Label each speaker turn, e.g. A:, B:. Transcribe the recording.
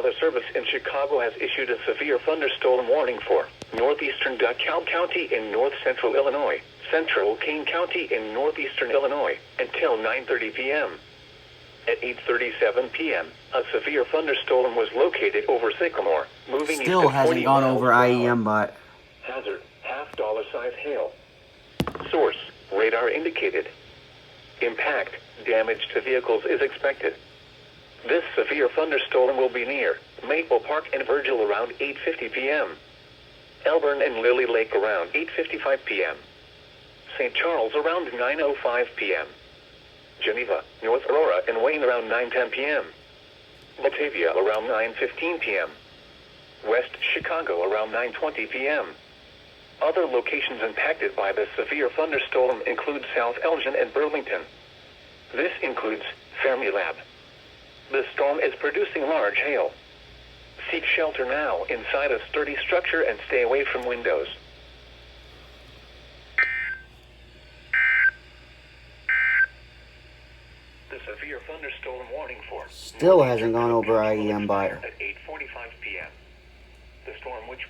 A: Weather Service in Chicago has issued a severe thunderstorm warning for northeastern DeKalb County in north-central Illinois, central Kane County in northeastern Illinois, until 9:30 p.m. At 8:37 p.m., a severe thunderstorm was located over Sycamore, moving
B: Still
A: east at 40
B: hasn't gone
A: miles
B: over
A: per hour.
B: IEM, but
A: Hazard, half-dollar size hail. Source, radar indicated. Impact, damage to vehicles is expected. This severe thunderstorm will be near Maple Park and Virgil around 8:50 p.m. Elburn and Lily Lake around 8:55 p.m. St. Charles around 9:05 p.m. Geneva, North Aurora, and Wayne around 9:10 p.m. Batavia around 9:15 p.m. West Chicago around 9:20 p.m. Other locations impacted by the severe thunderstorm include South Elgin and Burlington. This includes Fermilab. The storm is producing large hail. Seek shelter now inside a sturdy structure and stay away from windows. The severe thunderstorm warning for
B: still hasn't gone over IEM, but
A: at 8:45 p.m. The storm, which